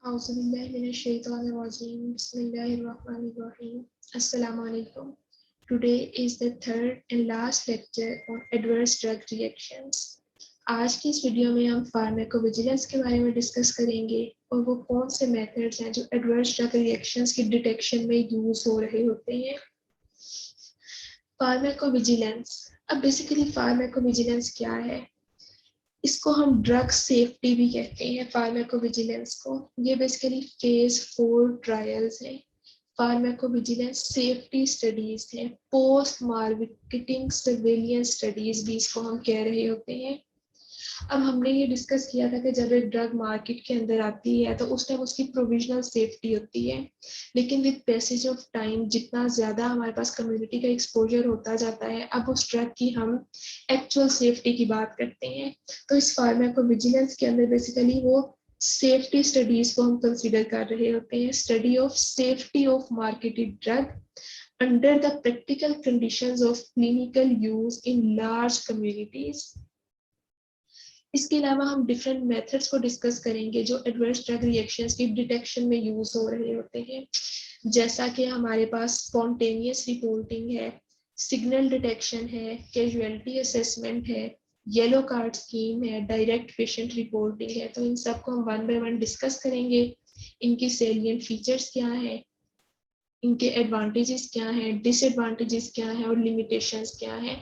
Assalamualaikum. Today is the third and last lecture on adverse drug reactions. आज की इस video में हम फार्माकोविजिलेंस के बारे में डिस्कस करेंगे और वो कौन से मेथड्स हैं जो एडवर्स ड्रग रिएक्शंस की डिटेक्शन में यूज हो रहे होते हैं। फार्माकोविजिलेंस, अब बेसिकली फार्माकोविजिलेंस क्या है? इसको हम ड्रग सेफ्टी भी कहते हैं। फार्माकोविजिलेंस को ये बेसिकली फेज 4 ट्रायल्स हैं। फार्माकोविजिलेंस सेफ्टी स्टडीज है, पोस्ट मार्केटिंग सर्वेलियंस स्टडीज भी इसको हम कह रहे होते हैं। अब हमने ये डिस्कस किया था कि जब एक ड्रग मार्केट के अंदर आती है तो उस टाइम उसकी प्रोविजनल सेफ्टी होती है, लेकिन विद पैसेज ऑफ टाइम जितना ज्यादा हमारे पास कम्युनिटी का एक्सपोजर होता जाता है, अब उस ड्रग की हम एक्चुअल सेफ्टी की बात करते हैं। तो इस फार्माकोविजिलेंस के अंदर बेसिकली वो सेफ्टी स्टडीज को हम कंसीडर कर रहे होते हैं। Study of safety of marketed drug under the practical conditions of clinical use in large communities. इसके अलावा हम डिफरेंट मेथड्स को डिस्कस करेंगे जो एडवर्स ड्रग रिएक्शंस की डिटेक्शन में यूज हो रहे होते हैं, जैसा कि हमारे पास स्पॉन्टेनियस रिपोर्टिंग है, सिग्नल डिटेक्शन है, कैजुअलिटी असेसमेंट है, येलो कार्ड स्कीम है, डायरेक्ट पेशेंट रिपोर्टिंग है। तो इन सब को हम वन बाय वन डिस्कस करेंगे। इनकी सैलिएंट फीचर्स क्या है, इनके एडवांटेजेस क्या हैं, डिसएडवांटेजेस क्या हैं और लिमिटेशंस क्या हैं,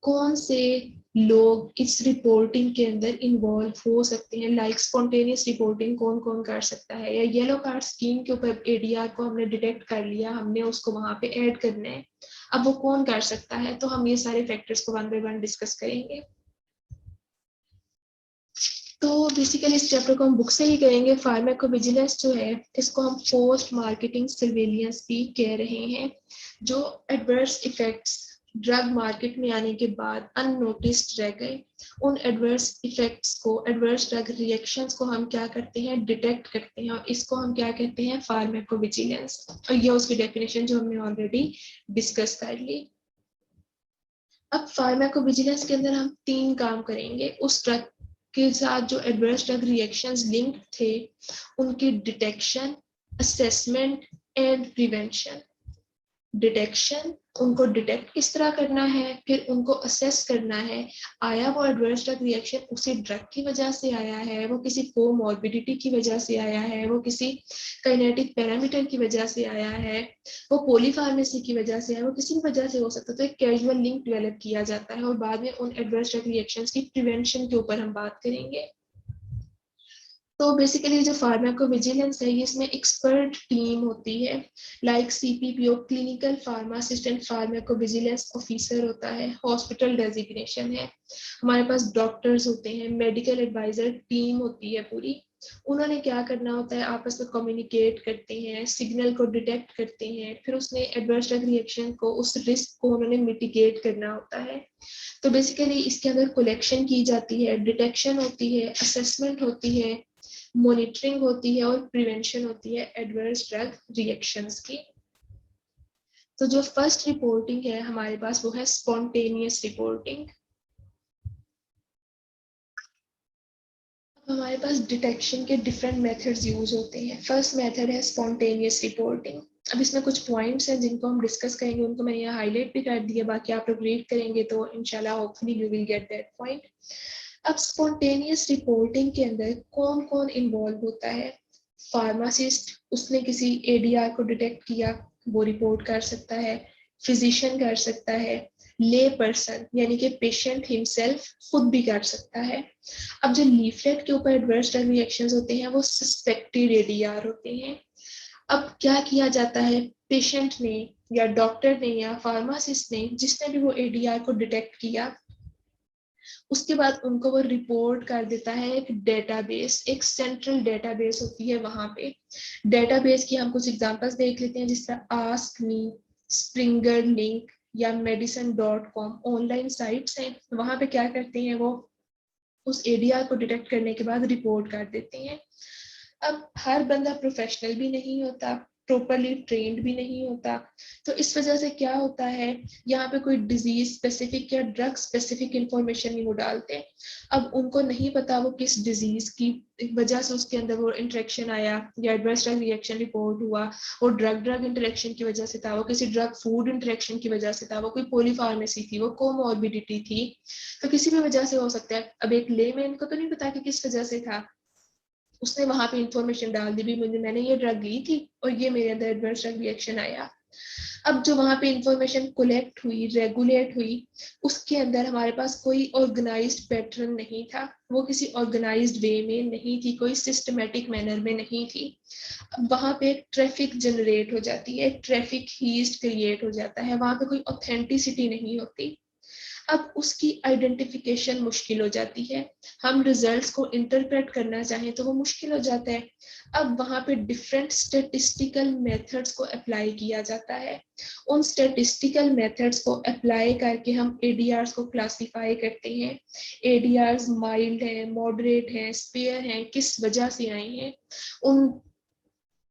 कौन से लोग इस रिपोर्टिंग के अंदर इन्वॉल्व हो सकते हैं। लाइक स्पॉन्टेनियस रिपोर्टिंग कौन कौन कर सकता है, या येलो कार्ड स्कीम के ऊपर एडीआर को हमने डिटेक्ट कर लिया, हमने उसको वहां पे ऐड करना है, अब वो कौन कर सकता है। तो हम ये सारे फैक्टर्स को वन बाय वन डिस्कस करेंगे। तो बेसिकली इस चैप्टर को हम बुक से ही करेंगे। फार्माकोविजिलेंस जो है इसको हम पोस्ट मार्केटिंग सर्वेलियंस भी कह रहे हैं। जो एडवर्स इफेक्ट्स ड्रग मार्केट में आने के बाद अननोटिस्ड रह गए, उन एडवर्स इफेक्ट्स को, एडवर्स ड्रग रिएक्शंस को हम क्या करते हैं, डिटेक्ट करते हैं, और इसको हम क्या कहते हैं, फार्माकोविजिलेंस। और ये उसकी डेफिनेशन जो हमने ऑलरेडी डिस्कस कर ली। अब फार्माकोविजिलेंस के अंदर हम 3 काम करेंगे। उस ड्रग के साथ जो एडवर्स ड्रग रिएक्शंस लिंक थे उनकी detection, assessment and prevention. Detection, उनको डिटेक्ट किस तरह करना है, फिर उनको असेस करना है, आया वो एडवर्स ड्रग रिएक्शन उसी ड्रग की वजह से आया है, वो किसी कोमॉर्बिडिटी की वजह से आया है, वो किसी काइनेटिक पैरामीटर की वजह से आया है, वो पॉलीफार्मेसी की वजह से है, वो किसी भी वजह से हो सकता है। तो एक कैजुअल लिंक डेवलप किया जाता है और बाद में उन एडवर्स ड्रग रिएक्शंस की प्रिवेंशन के ऊपर हम बात करेंगे। तो बेसिकली जो फार्माकोविजिलेंस है ये इसमें एक्सपर्ट टीम होती है, like CPPO clinical pharmacist and pharmacovigilance officer होता है, हॉस्पिटल डेजिग्नेशन है, हमारे पास डॉक्टर्स होते हैं, मेडिकल एडवाइजर टीम होती है पूरी। उन्होंने क्या करना होता है, आपस में कम्युनिकेट करते हैं, सिग्नल को डिटेक्ट करते हैं, फिर उसने एडवर्स ड्रग रिएक्शन को, उस रिस्क को उन्होंने मिटिगेट करना होता है। तो बेसिकली इसके अंदर कलेक्शन की जाती है, डिटेक्शन होती है, असेसमेंट होती है, मॉनिटरिंग होती है और प्रिवेंशन होती है एडवर्स ड्रग रिएक्शंस की। तो जो फर्स्ट रिपोर्टिंग है हमारे पास वो है स्पॉन्टेनियस रिपोर्टिंग। हमारे पास डिटेक्शन के डिफरेंट मेथड्स यूज होते हैं। फर्स्ट मेथड है स्पॉन्टेनियस रिपोर्टिंग। अब इसमें कुछ पॉइंट्स हैं जिनको हम डिस्कस करेंगे, उनको मैंने यहाँ हाईलाइट भी कर दिया, बाकी आप लोग रीड करेंगे तो इंशाल्लाह hopefully you will get that point. अब स्पॉन्टेनियस रिपोर्टिंग के अंदर कौन कौन इन्वॉल्व होता है? फार्मासिस्ट, उसने किसी एडीआर को डिटेक्ट किया, वो रिपोर्ट कर सकता है। फिजिशियन कर सकता है, ले पर्सन यानी कि पेशेंट हिमसेल्फ खुद भी कर सकता है। अब जो लीफलेट के ऊपर एडवर्स ड्रग रिएक्शंस होते हैं वो सस्पेक्टेड एडीआर होते हैं। अब क्या किया जाता है, पेशेंट ने या डॉक्टर ने या फार्मासिस्ट ने, जिसने भी वो एडीआर को डिटेक्ट किया, उसके बाद उनको वो रिपोर्ट कर देता है एक डेटाबेस, एक सेंट्रल डेटाबेस होती है वहां पे। डेटाबेस की हम कुछ एग्जांपल्स देख लेते हैं, जिस तरह आस्क मी, स्प्रिंगर लिंक या medicine.com ऑनलाइन साइट्स हैं। वहां पे क्या करते हैं, वो उस एडीआर को डिटेक्ट करने के बाद रिपोर्ट कर देते हैं। अब हर बंदा प्रोफेशनल भी नहीं होता, प्रॉपरली ट्रेंड भी नहीं होता। तो इस वजह से क्या होता है, यहाँ पे कोई डिजीज स्पेसिफिक या ड्रग स्पेसिफिक इंफॉर्मेशन नहीं वो डालते। अब उनको नहीं पता वो किस डिजीज की वजह से उसके अंदर वो इंटरेक्शन आया या एडवर्स ड्रग रिएक्शन रिपोर्ट हुआ, वो ड्रग ड्रग इंटरेक्शन की वजह से था, वो किसी ड्रग फूड इंटरेक्शन की वजह से था, वो कोई पॉलीफार्मेसी थी, वो कोमॉर्बिडिटी थी, तो किसी भी वजह से हो सकता है। अब एक लेमैन को तो नहीं पता कि किस वजह से था, उसने वहां पे इंफॉर्मेशन डाल दी भी मैंने ये ड्रग ली थी और ये मेरे अंदर एडवर्स ड्रग रिएक्शन आया। अब जो वहां पे इंफॉर्मेशन कलेक्ट हुई, रेगुलेट हुई, उसके अंदर हमारे पास कोई ऑर्गेनाइज्ड पैटर्न नहीं था, वो किसी ऑर्गेनाइज्ड वे में नहीं थी, कोई सिस्टमेटिक मैनर में नहीं थी। अब वहां पे ट्रैफिक जनरेट हो जाती है, ट्रैफिक हीस्ट क्रिएट हो जाता है, वहां पे कोई ऑथेंटिसिटी नहीं होती। अब उसकी आइडेंटिफिकेशन मुश्किल हो जाती है, हम रिजल्ट्स को इंटरप्रेट करना चाहें तो वो मुश्किल हो जाता है। अब वहां पे डिफरेंट स्टैटिस्टिकल मेथड्स को अप्लाई किया जाता है, उन स्टैटिस्टिकल मेथड्स को अप्लाई करके हम एडीआर्स को क्लासिफाई करते हैं। एडीआर्स माइल्ड है, मॉडरेट है, स्पेयर है, किस वजह से आए हैं, उन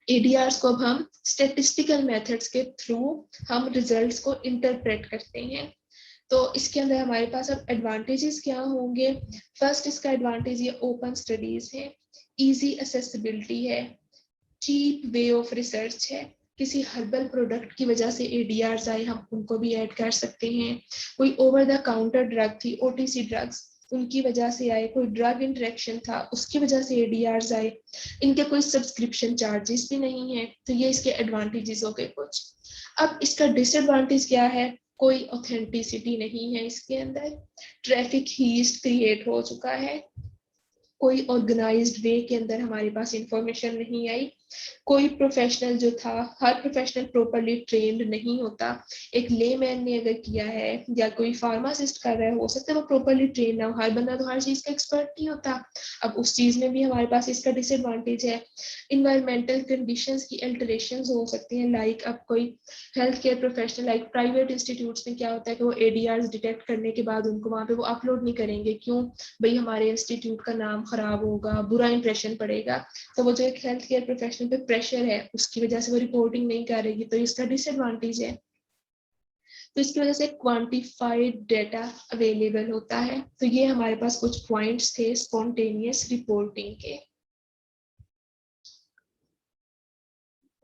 एडीआर्स को अब हम स्टैटिस्टिकल मेथड्स के थ्रू हम रिजल्ट्स को इंटरप्रेट करते हैं। तो इसके अंदर हमारे पास अब एडवांटेजेस क्या होंगे। फर्स्ट, इसका एडवांटेज ये ओपन स्टडीज है, इजी असेसिबिलिटी है, चीप वे ऑफ रिसर्च है। किसी हर्बल प्रोडक्ट की वजह से एडीआर्स आए, हम उनको भी ऐड कर सकते हैं। कोई ओवर द काउंटर ड्रग थी, ओटीसी ड्रग्स, उनकी वजह से आए, कोई ड्रग इंटरेक्शन था उसकी वजह से एडीआर्स आए, इनके कोई सब्सक्रिप्शन चार्जेस भी नहीं है। तो ये इसके एडवांटेजेस हो गए कुछ। अब इसका डिसएडवांटेज क्या है, कोई ऑथेंटिसिटी नहीं है इसके अंदर, ट्रैफिक हीस्ट क्रिएट हो चुका है, कोई ऑर्गेनाइज्ड वे के अंदर हमारे पास इंफॉर्मेशन नहीं आई, कोई प्रोफेशनल जो था, हर प्रोफेशनल प्रॉपर्ली ट्रेंड नहीं होता। एक लेमैन ने अगर किया है या कोई फार्मासिस्ट कर रहा है, हो सकता है वो प्रॉपर्ली ट्रेंड ना हो, हर बंदा तो हर चीज का एक्सपर्ट नहीं होता। अब उस चीज में भी हमारे पास इसका डिसएडवांटेज है। इन्वायरमेंटल कंडीशंस की अल्टरेशंस हो सकती हैं, लाइक अब कोई health care professional, like private institutes में क्या होता है कि वो एडीआर्स डिटेक्ट करने के बाद उनको वहां पे वो अपलोड नहीं करेंगे, क्यों भाई हमारे इंस्टीट्यूट का नाम खराब होगा, बुरा इंप्रेशन पड़ेगा। तो वो जो एक हेल्थ केयर प्रोफेशनल पे प्रेशर है उसकी वजह से वो रिपोर्टिंग नहीं करेगी, तो इसका डिसएडवांटेज है। तो इसकी वजह से क्वांटिफाइड डेटा अवेलेबल होता है। तो ये हमारे पास कुछ पॉइंट्स थे स्पॉन्टेनियस रिपोर्टिंग के।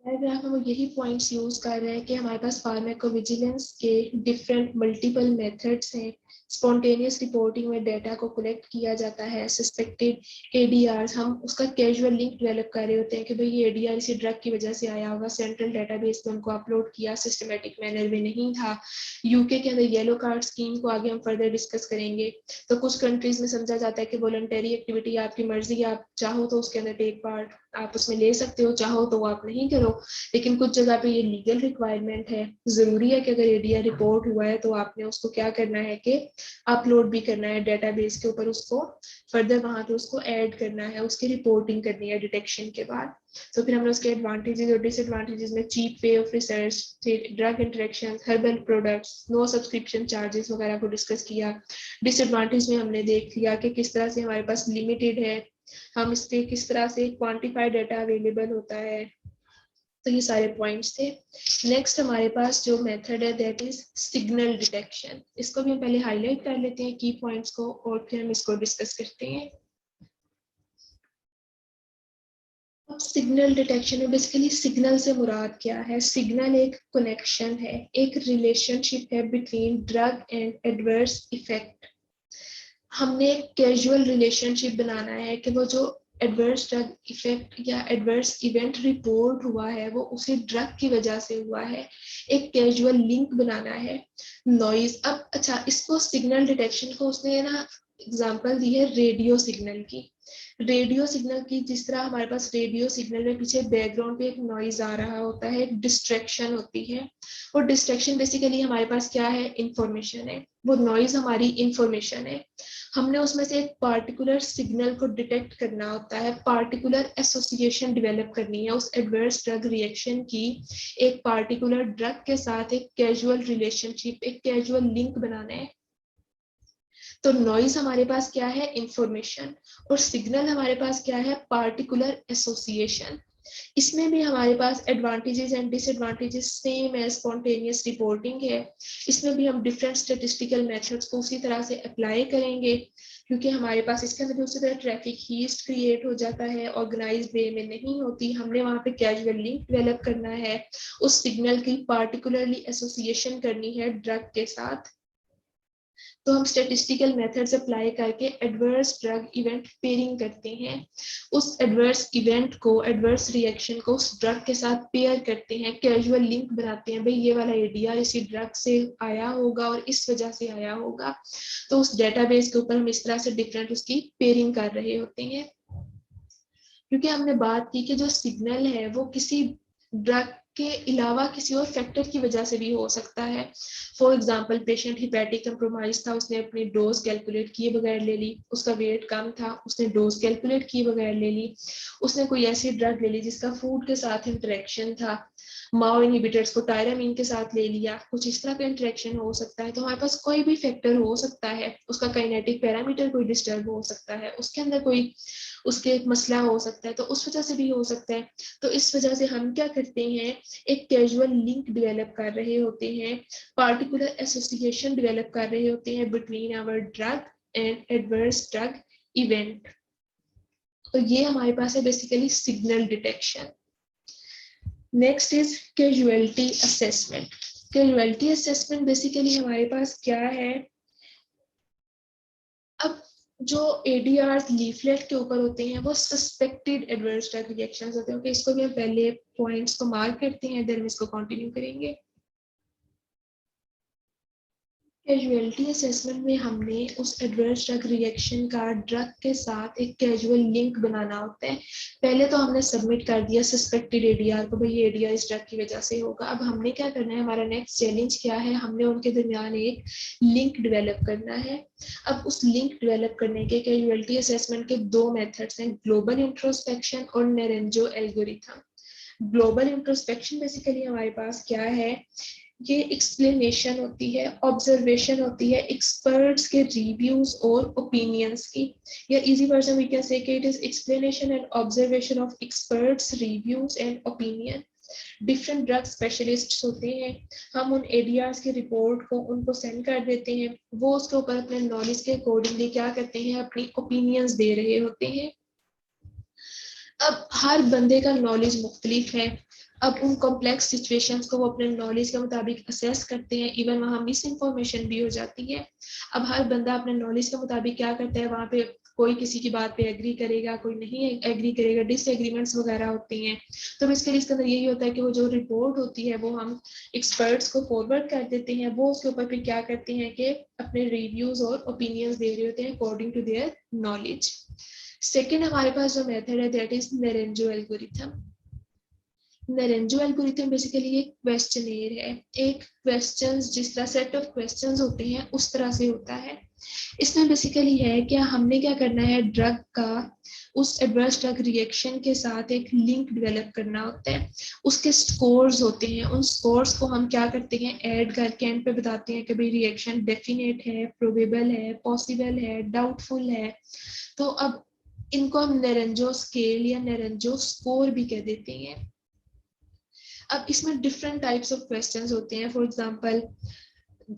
पैराग्राफ में वो यही पॉइंट्स यूज कर रहे हैं कि हमारे पास फार्माकोविजिलेंस के डिफरेंट मल्टीपल मेथड्स हैं। स्पॉन्टेनियस रिपोर्टिंग में डेटा को कलेक्ट किया जाता है, सस्पेक्टेड एडीआर, हम उसका कैजुअल लिंक डेवलप कर रहे होते हैं कि भाई ये एडीआर इसी ड्रग की वजह से आया होगा, सेंट्रल डेटाबेस पे उनको अपलोड किया, सिस्टमेटिक मैनर में नहीं था। यूके के अंदर येलो कार्ड स्कीम को आगे हम फर्दर डिस्कस करेंगे। तो कुछ कंट्रीज में समझा जाता है कि वॉलंटरी एक्टिविटी आपकी मर्जी, आप चाहो तो उसके अंदर टेक पार्ट आप उसमें ले सकते हो, चाहो तो आप नहीं करो। लेकिन कुछ जगह पे ये लीगल रिक्वायरमेंट है, जरूरी है कि अगर एडीआर रिपोर्ट हुआ है तो आपने उसको क्या करना है कि अपलोड भी करना है डेटाबेस के ऊपर, उसको फर्दर वहां पे उसको ऐड करना है, उसकी रिपोर्टिंग करनी है डिटेक्शन के बाद। तो फिर हमने उसके एडवांटेजेस और डिसएडवांटेजेस में cheap way of research, drug interaction, herbal products, no subscription charges वगैरह को डिस्कस किया। डिसएडवांटेज में हमने देख लिया कि किस तरह से हमारे पास लिमिटेड है, हम इस पे किस तरह से क्वांटिफाइड डाटा अवेलेबल होता है। तो ये सारे पॉइंट्स थे। नेक्स्ट हमारे पास जो मेथड है दैट इज सिग्नल डिटेक्शन। इसको भी हम पहले हाईलाइट कर लेते हैं की पॉइंट्स को और फिर हम इसको डिस्कस करते हैं। अब सिग्नल डिटेक्शन में बेसिकली सिग्नल से मुराद क्या है। सिग्नल एक कनेक्शन है, एक रिलेशनशिप है between drug and adverse effect. हमने एक कैजुअल रिलेशनशिप बनाना है कि वो जो एडवर्स ड्रग इफेक्ट या एडवर्स इवेंट रिपोर्ट हुआ है वो उसी ड्रग की वजह से हुआ है, एक कैजुअल लिंक बनाना है। नॉइज, अब अच्छा इसको सिग्नल डिटेक्शन को उसने ना एग्जांपल दी है रेडियो सिग्नल की। रेडियो सिग्नल की जिस तरह हमारे पास रेडियो सिग्नल में पीछे बैकग्राउंड पे एक नॉइज आ रहा होता है, एक डिस्ट्रैक्शन होती है। वो डिस्ट्रैक्शन बेसिकली हमारे पास क्या है, इंफॉर्मेशन है, वो नॉइज हमारी इंफॉर्मेशन है। हमने उसमें से एक पार्टिकुलर सिग्नल को डिटेक्ट करना होता है, पार्टिकुलर एसोसिएशन डेवलप करनी है उस एडवर्स ड्रग रिएक्शन की, एक पार्टिकुलर ड्रग के साथ एक कैजुअल रिलेशनशिप, एक कैजुअल लिंक बनाना है। तो नॉइज हमारे पास क्या है, इंफॉर्मेशन, और सिग्नल हमारे पास क्या है, पार्टिकुलर एसोसिएशन। इसमें भी हमारे पास एडवांटेजेस एंड डिसएडवांटेजेस सेम है, स्पॉन्टेनियस रिपोर्टिंग है। इसमें भी हम डिफरेंट स्टेटिस्टिकल मेथड्स को उसी तरह से अप्लाई करेंगे, क्योंकि हमारे पास इसके अंदर भी उसी तरह ट्रैफिक हीस्ट क्रिएट हो जाता है, ऑर्गेनाइज वे में नहीं होती। हमने वहाँ पे कैजुअल लिंक डेवलप करना है, उस सिग्नल की पार्टिकुलरली एसोसिएशन करनी है ड्रग के साथ। तो हम स्टेटिस्टिकल मेथड्स अप्लाई करके एडवर्स ड्रग इवेंट पेयरिंग करते हैं। उस एडवर्स इवेंट को, एडवर्स रिएक्शन को उस ड्रग के साथ पेयर करते हैं, कैजुअल लिंक बनाते हैं, भाई ये वाला एडीआर इसी ड्रग से आया होगा और इस वजह से आया होगा। तो उस डेटाबेस के ऊपर हम इस तरह से डिफरेंट उसकी पेयरिंग कर रहे होते हैं। क्योंकि हमने बात की कि जो सिग्नल है वो किसी ड्रग के अलावा किसी और फैक्टर की वजह से भी हो सकता है। For example, patient hepatic compromise था, उसने अपनी डोज कैलकुलेट किए बगैर ले ली, उसका वेट कम था, उसने डोज कैलकुलेट किए बगैर ले ली, उसने कोई ऐसी ड्रग ले ली जिसका फूड के साथ इंटरेक्शन था, माओ इनहिबिटर्स को टायरामीन के साथ ले लिया, कुछ इस तरह का इंटरेक्शन हो सकता है। तो हमारे पास कोई भी फैक्टर हो सकता है, उसका काइनेटिक पैरामीटर कोई डिस्टर्ब हो सकता है, उसके अंदर कोई उसके मसला हो सकता है, तो उस वजह से भी हो सकता है। तो इस वजह से हम क्या करते हैं, एक कैजुअल लिंक डेवलप कर रहे होते हैं, पार्टिकुलर एसोसिएशन डेवलप कर रहे होते हैं between our drug and adverse drug event. तो ये हमारे पास है basically signal detection. Next is causality assessment. Causality assessment basically हमारे पास क्या है, अब जो एडीआर लीफलेट के ऊपर होते हैं वो सस्पेक्टेड एडवर्स ड्रग रिएक्शंस होते हैं। ओके, इसको भी हम पहले पॉइंट्स को मार्क करते हैं, देन इसको कंटिन्यू करेंगे। कैजुअलिटी असेसमेंट में हमने उस एडवर्स ड्रग रिएक्शन का ड्रग के साथ एक कैजुअल लिंक बनाना होता है। पहले तो हमने सबमिट कर दिया सस्पेक्टेड एडीआर को, भाई ये एडीआर इस ड्रग की वजह से होगा। अब हमने क्या करना है, हमारा नेक्स्ट चैलेंज क्या है, हमने उनके दरमियान एक लिंक डेवलप करना है। अब उस लिंक डेवलप करने के कैजुअलिटी असेसमेंट के दो मेथड्स हैं, ग्लोबल इंट्रोस्पेक्शन और नेरेंजो एल्गोरिथम। ग्लोबल इंट्रोस्पेक्शन बेसिकली हमारे पास क्या है, ये एक्सप्लेनेशन होती है, ऑब्जर्वेशन होती है एक्सपर्ट्स के रिव्यूज और ओपिनियंस की, या easy version we can say it is explanation and observation of experts reviews and opinion. Different drug specialists होते हैं, हम उन एडीआर्स की रिपोर्ट को उनको सेंड कर देते हैं, वो उसके ऊपर अपने नॉलेज के अकॉर्डिंगली क्या करते हैं, अपनी ओपिनियंस दे रहे होते हैं। अब हर बंदे का नॉलेज मुख्तलिफ है, अब उन कॉम्प्लेक्स सिचुएशंस को वो अपने नॉलेज के मुताबिक असेस करते हैं, इवन वहाँ मिस इन्फॉर्मेशन भी हो जाती है। अब हर बंदा अपने नॉलेज के मुताबिक क्या करता है, वहाँ पे कोई किसी की बात पे एग्री करेगा, कोई नहीं एग्री करेगा, डिसएग्रीमेंट्स वगैरह होती हैं। तो बेसिकली इसके अंदर यही होता है कि वो जो रिपोर्ट होती है वो हम एक्सपर्ट्स को फॉरवर्ड कर देते हैं, वो उसके ऊपर फिर क्या करते हैं कि अपने रिव्यूज और ओपिनियंस दे रहे होते हैं according to their knowledge. Second हमारे पास जो मेथड है that is Naranjo algorithm. Naranjo algorithm basically एक क्वेश्चनेयर है, एक क्वेश्चंस जिस तरह सेट ऑफ क्वेश्चंस होते हैं उस तरह से होता है। इसमें बेसिकली है क्या, हमने क्या करना है, ड्रग का उस एडवर्स ड्रग रिएक्शन के साथ एक लिंक डेवलप करना होता है। उसके स्कोर्स होते हैं, उन स्कोर्स को हम क्या करते हैं, ऐड करके एंड पे बताते हैं कि भाई रिएक्शन डेफिनेट है, प्रोबेबल है, पॉसिबल है, डाउटफुल है। तो अब इनको हम नेरेंजो स्केल या नेरेंजो स्कोर भी कह देते हैं। अब इसमें डिफरेंट टाइप्स ऑफ क्वेश्चंस होते हैं। फॉर एग्जांपल,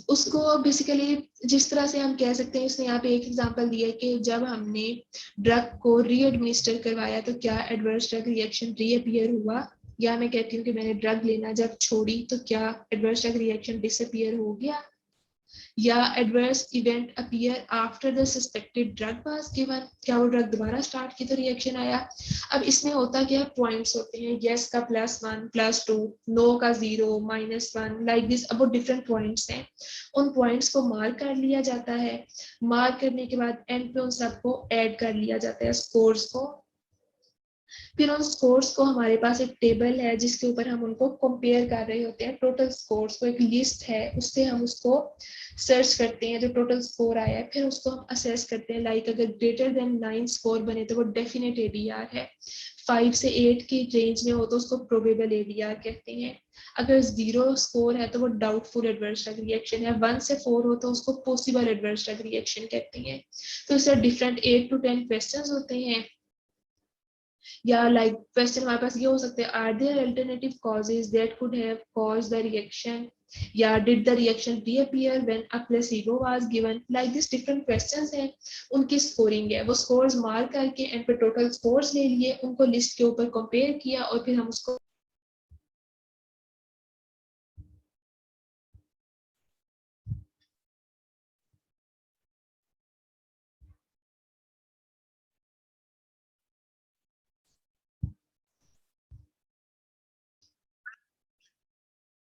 उसको बेसिकली जिस तरह से हम कह सकते हैं, इसने यहाँ पे एक एग्जांपल दिया है कि जब हमने ड्रग को री एडमिनिस्टर करवाया तो क्या एडवर्स ड्रग रिएक्शन रीअपीयर हुआ, या मैं कहती हूँ कि मैंने ड्रग लेना जब छोड़ी तो क्या एडवर्स ड्रग रिएक्शन डिसअपीयर हो गया, या adverse event appear after the suspected drug was given, क्या वो ड्रग दोबारा स्टार्ट की तो रिएक्शन आया। अब इसमें होता क्या है, पॉइंट्स होते हैं, यस का +1 +2, नो का 0 -1, लाइक दिस। अब वो डिफरेंट पॉइंट्स हैं, उन पॉइंट्स को मार्क कर लिया जाता है, मार्क करने के बाद एंड पे उन सबको ऐड कर लिया जाता है स्कोर्स को। फिर उन स्कोर्स को, हमारे पास एक टेबल है जिसके ऊपर हम उनको कंपेयर कर रहे होते हैं, टोटल स्कोर्स को, एक लिस्ट है उससे हम उसको सर्च करते हैं जो टोटल स्कोर आया है, फिर उसको हम असेस करते हैं। लाइक अगर ग्रेटर देन 9 स्कोर बने तो वो डेफिनेट एडीआर है, 5 से 8 की रेंज में हो तो उसको प्रोबेबल एडीआर कहते हैं, अगर 0 स्कोर है तो वो डाउटफुल एडवर्स ड्रग रिएक्शन है, 1 से 4 हो तो उसको पॉसिबल एडवर्स ड्रग रिएक्शन कहते हैं। तो इससे डिफरेंट 8 to 10 क्वेश्चंस होते हैं, या लाइक क्वेश्चन हमारे पास ये हो सकते हैं, are there alternative causes that could have caused the reaction, या did the reaction reappear when a placebo was given, like this different questions हैं। उनकी स्कोरिंग है, वो स्कोर्स मार्क करके एंड पे टोटल स्कोर्स ले लिए, उनको लिस्ट के ऊपर कंपेयर किया और फिर हम उसको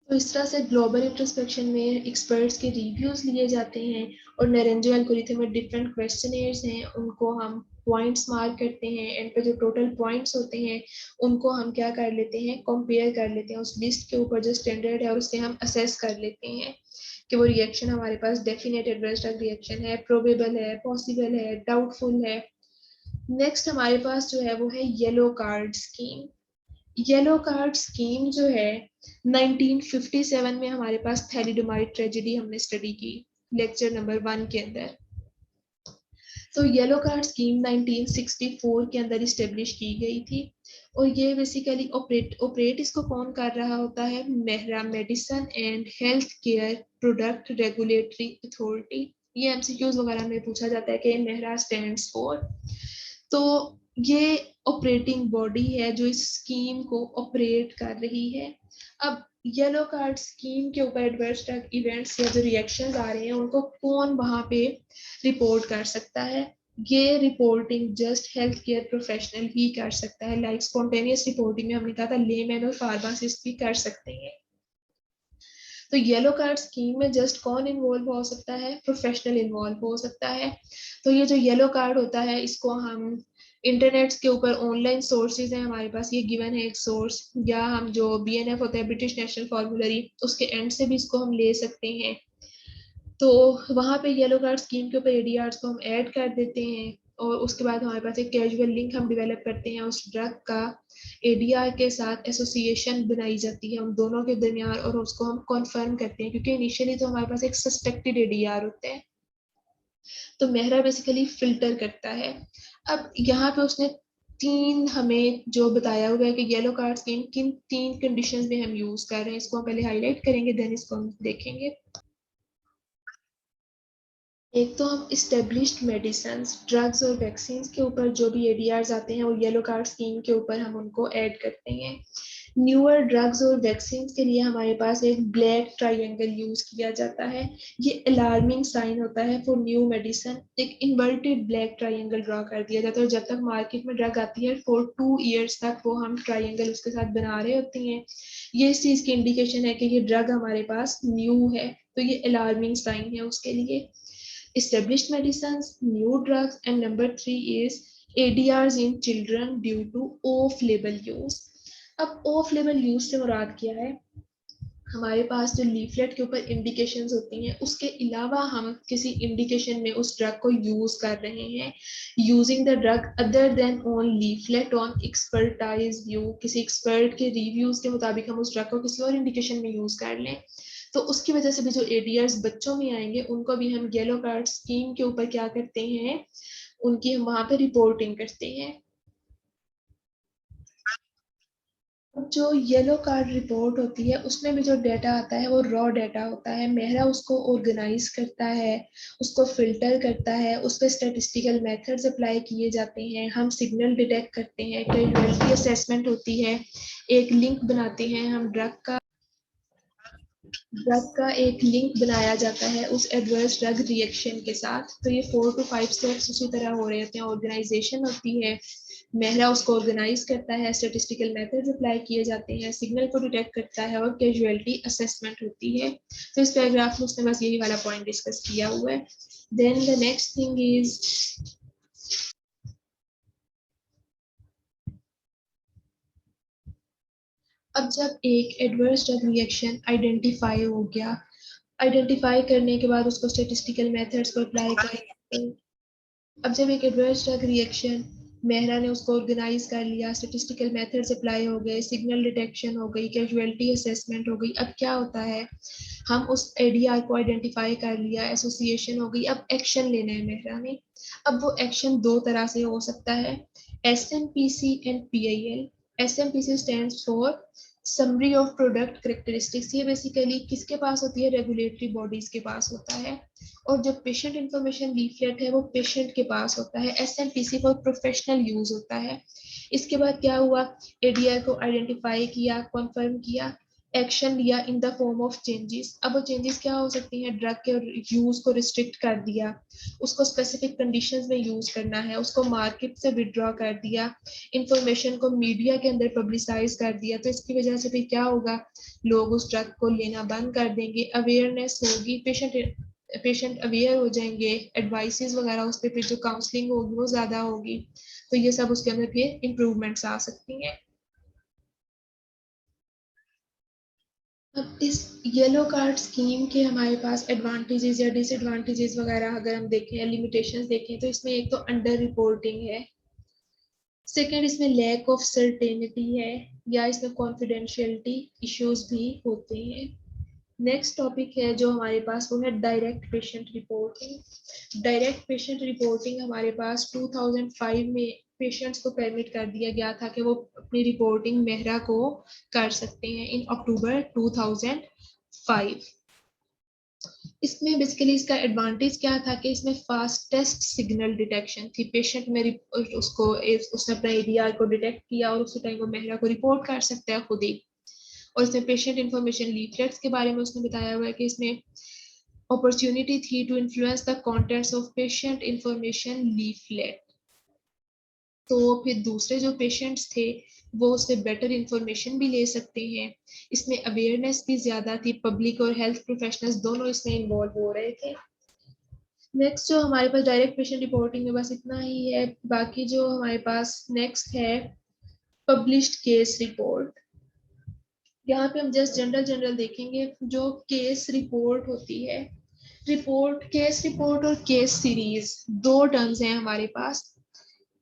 तो इस तरह से ग्लोबल इंट्रोस्पेक्शन में एक्सपर्ट्स के रिव्यूज लिए जाते हैं और नरेंजो एल्गोरिथम में डिफरेंट क्वेश्चनर्स हैं, उनको हम पॉइंट्स मार्क करते हैं एंड पे जो टोटल पॉइंट्स होते हैं उनको हम क्या कर लेते हैं, कंपेयर कर लेते हैं उस लिस्ट के ऊपर जो स्टैंडर्ड है और उससे हम असेस कर लेते हैं कि वो रिएक्शन हमारे पास डेफिनेट एडवर्स ड्रग रिएक्शन है, प्रोबेबल है, पॉसिबल है, डाउटफुल है। नेक्स्ट हमारे पास जो है वो है yellow card scheme. Yellow card scheme जो है 1957 में हमारे पास थैलिडोमाइड ट्रेजेडी हमने स्टडी की लेक्चर नंबर 1 के अंदर। तो येलो कार्ड स्कीम 1964 के अंदर इस्टेब्लिश की गई थी और ये बेसिकली ऑपरेट इसको कौन कर रहा होता है, Mehra medicine and health care product regulatory authority. ये एमसीक्यूज वगैरह में पूछा जाता है कि मेहरा स्टैंड्स फॉर। तो ये ऑपरेटिंग बॉडी है जो इस स्कीम को ऑपरेट कर रही है। अब येलो कार्ड स्कीम के ऊपर एडवर्स ड्रग इवेंट्स या जो रिएक्शंस आ रहे हैं उनको कौन वहां पे रिपोर्ट कर सकता है, ये reporting just health care professional ही कर सकता है। लाइक स्पॉन्टेनियस रिपोर्टिंग में हमने कहा था लेमैन और फार्मासिस्ट भी कर सकते हैं। तो येलो कार्ड स्कीम में जस्ट कौन इन्वॉल्व हो सकता है, प्रोफेशनल इन्वॉल्व हो सकता है। तो ये जो येलो कार्ड होता है इसको हम इंटरनेट के ऊपर ऑनलाइन सोर्सेज है हमारे पास, ये गिवन है एक सोर्स, या हम जो बीएनएफ होता है ब्रिटिश नेशनल फॉर्मूलरी उसके एंड से भी इसको हम ले सकते हैं। तो वहाँ पे येलो कार्ड स्कीम के ऊपर एडीआर को हम ऐड कर देते हैं और उसके बाद हमारे पास एक कैजुअल लिंक हम डेवलप करते हैं उस ड्रग का एडीआर के साथ, एसोसिएशन बनाई जाती है उन दोनों के दरमियान और उसको हम कॉन्फर्म करते हैं क्योंकि इनिशियली तो हमारे पास एक सस्पेक्टेड एडीआर होते हैं। तो मेहरा बेसिकली फिल्टर करता है। अब यहाँ पे उसने तीन हमें जो बताया हुआ है कि येलो कार्ड स्कीम किन तीन कंडीशंस में हम यूज कर रहे हैं, इसको हम पहले हाईलाइट करेंगे देन इसको हम देखेंगे। एक तो हम इस्टेब्लिश्ड मेडिसिन ड्रग्स और वैक्सीन के ऊपर जो भी एडीआर आते हैं वो येलो कार्ड स्कीम के ऊपर हम उनको ऐड करते हैं। न्यूअर ड्रग्स और वैक्सीन के लिए हमारे पास एक ब्लैक ट्राइंगल यूज किया जाता है। ये अलार्मिंग साइन होता है फॉर न्यू मेडिसिन, एक इन्वर्टेड ब्लैक ट्राइंगल ड्रॉ कर दिया जाता है और जब तक मार्केट में ड्रग आती है फॉर 2 इयर्स तक वो हम ट्राइंगल उसके साथ बना रहे होते हैं। ये इस चीज की इंडिकेशन है कि ये ड्रग हमारे पास न्यू है, तो ये अलार्मिंग साइन है उसके लिए। Established medicines, new drugs, and number three is ADRs in children due to off-label use. अब ऑफ लेबल यूज से मुराद क्या है, हमारे पास जो लीफलेट के ऊपर इंडिकेशंस होती हैं उसके अलावा हम किसी इंडिकेशन में उस ड्रग को यूज कर रहे हैं, using the drug other than on leaflet on expertise view, किसी एक्सपर्ट के रिव्यूज के मुताबिक हम उस ड्रग को किसी और इंडिकेशन में यूज कर लें। तो उसकी वजह से भी जो एडीआर्स बच्चों में आएंगे उनको भी हम येलो कार्ड स्कीम के ऊपर क्या करते हैं, उनकी हम वहां पे रिपोर्टिंग करते हैं। जो येलो कार्ड रिपोर्ट होती है उसमें भी जो डेटा आता है वो रॉ डेटा होता है, मेहरा उसको ऑर्गेनाइज करता है, उसको फिल्टर करता है, उस पर स्टेटिस्टिकल मेथड्स अप्लाई किए जाते हैं, हम सिग्नल डिटेक्ट करते हैं, कैजुअलिटी असेसमेंट होती है, एक लिंक बनाते हैं हम ड्रग का एक लिंक बनाया जाता है उस एडवर्स ड्रग रिएक्शन के साथ। तो ये 4 to 5 स्टेप्स उसी तरह हो रहे होते हैं, ऑर्गेनाइजेशन होती है, मेहरा उसको ऑर्गेनाइज करता है, स्टेटिस्टिकल मेथड्स अप्लाई किए जाते हैं, सिग्नल को डिटेक्ट करता है और कैजुअलिटी असेसमेंट होती है। तो इस पैराग्राफ में उसने बस यही वाला पॉइंट डिस्कस किया हुआ है। Then the next thing is, अब जब एक एडवर्स ड्रग रिएक्शन आइडेंटिफाई हो गया, आइडेंटिफाई करने के बाद उसको स्टेटिस्टिकल मेथड्स को अप्लाई करें। अब जब एक एडवर्स ड्रग रिएक्शन मेहरा ने उसको ऑर्गेनाइज कर लिया, स्टेटिस्टिकल मेथड्स अप्लाई हो गए, सिग्नल डिटेक्शन हो गई, कैजुअलिटी असेसमेंट हो गई, अब क्या होता है, हम उस एडीआर को आइडेंटिफाई कर लिया, एसोसिएशन हो गई, अब एक्शन लेना है मेहरा ने। अब वो एक्शन दो तरह से हो सकता है, SMPC and PIL. SMPC stands for Summary of Product Characteristics. ये बेसिकली किसके पास होती है? रेगुलेटरी बॉडीज के पास होता है। और जो पेशेंट इंफॉर्मेशन लीफलेट है वो पेशेंट के पास होता है। SMPC फॉर प्रोफेशनल यूज होता है। इसके बाद क्या हुआ? ADR को आइडेंटिफाई किया, कंफर्म किया, एक्शन लिया in the form of changes. अब वो चेंजेस क्या हो सकती हैं? ड्रग के यूज को रिस्ट्रिक्ट कर दिया, उसको स्पेसिफिक कंडीशंस में यूज करना है, उसको मार्केट से विड्रॉ कर दिया, इंफॉर्मेशन को मीडिया के अंदर पब्लिसाइज कर दिया। तो इसकी वजह से भी क्या होगा? लोग उस ड्रग को लेना बंद कर देंगे, अवेयरनेस होगी, पेशेंट अवेयर हो जाएंगे, एडवाइसेस वगैरह उस पर फिर जो काउंसलिंग होगी वो ज्यादा होगी। तो ये सब उसके अंदर फिर इम्प्रूवमेंट्स आ सकती हैं। अब इस येलो कार्ड स्कीम के हमारे पास एडवांटेजेस या डिसएडवांटेजेस वगैरह अगर हम देखें या लिमिटेशंस देखें तो इसमें एक तो अंडर रिपोर्टिंग है, सेकेंड इसमें लैक ऑफ सर्टेनिटी है, या इसमें कॉन्फिडेंशियलिटी इश्यूज भी होते हैं। नेक्स्ट टॉपिक है जो हमारे पास वो है direct patient reporting. Direct patient reporting हमारे पास 2005 में पेशेंट्स को परमिट कर दिया गया था कि वो अपनी रिपोर्टिंग मेहरा को कर सकते हैं इन अक्टूबर 2005। इसमें बेसिकली इसका एडवांटेज क्या था कि इसमें फास्टेस्ट सिग्नल डिटेक्शन थी। पेशेंट में उसने अपना ADR को डिटेक्ट किया और उसी टाइम वो मेहरा को रिपोर्ट कर सकता है खुद ही। और इसमें पेशेंट इंफॉर्मेशन लीफलेट्स के बारे में उसने बताया हुआ है कि इसमें अपॉर्चुनिटी थी to influence the contents of patient information leaflet. तो फिर दूसरे जो पेशेंट्स थे वो उससे बेटर इंफॉर्मेशन भी ले सकते हैं। इसमें अवेयरनेस भी ज्यादा थी, पब्लिक और हेल्थ प्रोफेशनल्स दोनों इसमें इन्वॉल्व हो रहे थे। नेक्स्ट जो हमारे पास डायरेक्ट पेशेंट रिपोर्टिंग में बस इतना ही है। बाकी जो हमारे पास नेक्स्ट है पब्लिश्ड केस रिपोर्ट। यहाँ पे हम जस्ट जनरल जनरल देखेंगे। जो केस रिपोर्ट होती है, रिपोर्ट, केस रिपोर्ट और केस सीरीज दो टर्म्स हैं हमारे पास।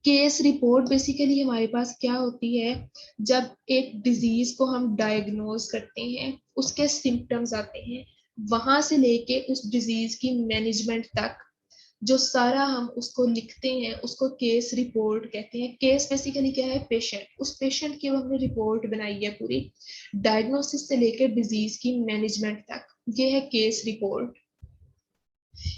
केस रिपोर्ट बेसिकली हमारे पास क्या होती है? जब एक डिजीज को हम डायग्नोज करते हैं, उसके सिम्टम्स आते हैं, वहां से लेके उस डिजीज की मैनेजमेंट तक जो सारा हम उसको लिखते हैं उसको केस रिपोर्ट कहते हैं। केस बेसिकली क्या है? पेशेंट, उस पेशेंट की हमने रिपोर्ट बनाई है पूरी, डायग्नोसिस से लेकर डिजीज की मैनेजमेंट तक, ये है केस रिपोर्ट।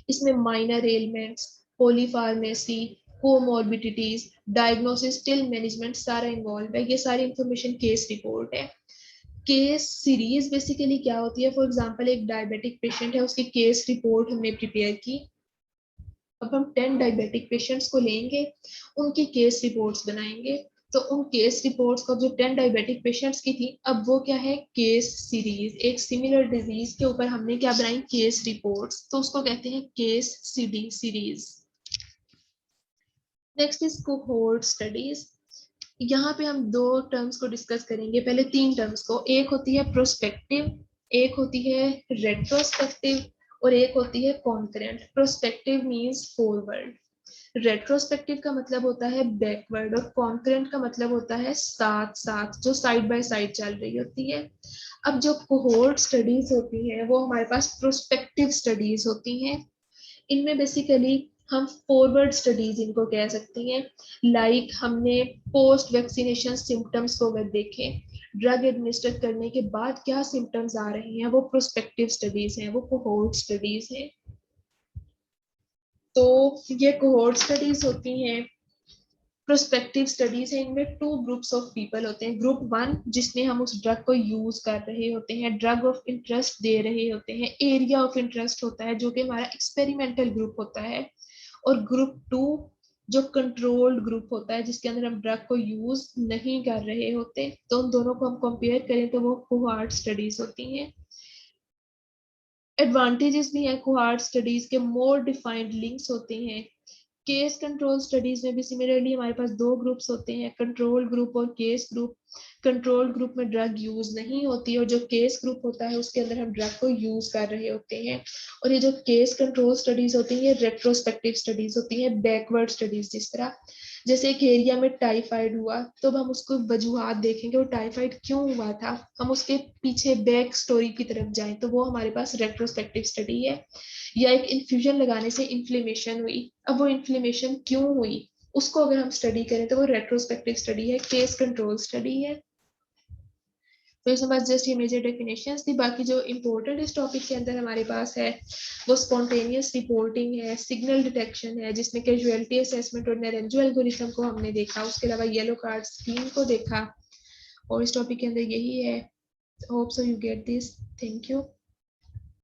इसमें minor elements, polypharmacy, comorbidities, diagnosis till management सारा इन्वॉल्व है। ये सारी इंफॉर्मेशन केस रिपोर्ट है। केस सीरीज बेसिकली क्या होती है? फॉर एग्जांपल एक डायबिटिक पेशेंट है, उसकी केस रिपोर्ट हमने प्रिपेयर की। अब हम 10 डायबिटिक पेशेंट्स को लेंगे, उनकी केस रिपोर्ट्स बनाएंगे। तो उन केस रिपोर्ट्स का जो 10 डायबिटिक पेशेंट्स की थी, अब वो क्या है? Case series. एक सिमिलर डिजीज के ऊपर हमने क्या बनाई? Case reports. तो उसको कहते हैं case series. Next is cohort studies. यहाँ पे हम दो टर्म्स को डिस्कस करेंगे, पहले तीन टर्म्स को। एक होती है प्रोस्पेक्टिव, एक होती है रेट्रोस्पेक्टिव और एक होती है concurrent. Prospective means forward, retrospective का मतलब होता है बैकवर्ड और कॉन्करेंट का मतलब होता है साथ साथ, जो साइड बाय साइड चल रही होती है। अब जो कोहोर्ट स्टडीज होती है वो हमारे पास प्रोस्पेक्टिव स्टडीज होती हैं। इनमें बेसिकली हम फॉरवर्ड स्टडीज इनको कह सकते हैं। लाइक हमने पोस्ट वैक्सीनेशन सिम्टम्स को अगर देखें, ड्रग एडमिनिस्टर करने के बाद क्या सिम्टम्स आ रहे हैं, वो प्रोस्पेक्टिव स्टडीज हैं, वो कोहोर्ट स्टडीज हैं। तो ये कोहोर्ट स्टडीज होती हैं, प्रोस्पेक्टिव स्टडीज है। इनमें टू ग्रुप्स ऑफ पीपल होते हैं। ग्रुप वन जिसमें हम उस ड्रग को यूज कर रहे होते हैं, ड्रग ऑफ इंटरेस्ट दे रहे होते हैं, एरिया ऑफ इंटरेस्ट होता है जो कि हमारा एक्सपेरिमेंटल ग्रुप होता है। और ग्रुप टू जो कंट्रोल्ड ग्रुप होता है जिसके अंदर हम ड्रग को यूज नहीं कर रहे होते। तो उन दोनों को हम कंपेयर करें तो वो कोहॉर्ट स्टडीज होती हैं। एडवांटेजेस भी हैं कोहॉर्ट स्टडीज के, मोर डिफाइंड लिंक्स होते हैं। केस कंट्रोल स्टडीज में भी सिमिलरली हमारे पास दो ग्रुप्स होते हैं, कंट्रोल ग्रुप और केस ग्रुप। कंट्रोल ग्रुप में ड्रग यूज नहीं होती और जो केस ग्रुप होता है उसके अंदर हम ड्रग को यूज कर रहे होते हैं। और ये जो केस कंट्रोल स्टडीज होती हैं ये रेट्रोस्पेक्टिव स्टडीज होती हैं, बैकवर्ड स्टडीज। जिस तरह जैसे एक एरिया में टाइफाइड हुआ तो हम उसको वजूहात देखेंगे और टाइफाइड क्यों हुआ था, हम उसके पीछे बैक स्टोरी की तरफ जाएं तो वो हमारे पास रेट्रोस्पेक्टिव स्टडी है। या एक इन्फ्यूजन लगाने से इन्फ्लेमेशन हुई, अब वो इन्फ्लेमेशन क्यों हुई, उसको अगर हम स्टडी करें तो वो रेट्रोस्पेक्टिव स्टडी है, केस कंट्रोल स्टडी है। तो इस बस जस्ट ये मेजर डेफिनेशंस थी। बाकी जो इम्पोर्टेंट इस टॉपिक के अंदर हमारे पास है वो स्पॉन्टेनियस रिपोर्टिंग है, सिग्नल डिटेक्शन है जिसमें कैजुअलिटी असेसमेंट और नरेंजो एल्गोरिथम को हमने देखा, उसके अलावा येलो कार्ड स्कीम को देखा, और इस टॉपिक के अंदर यही है। Hope so you get this. Thank you.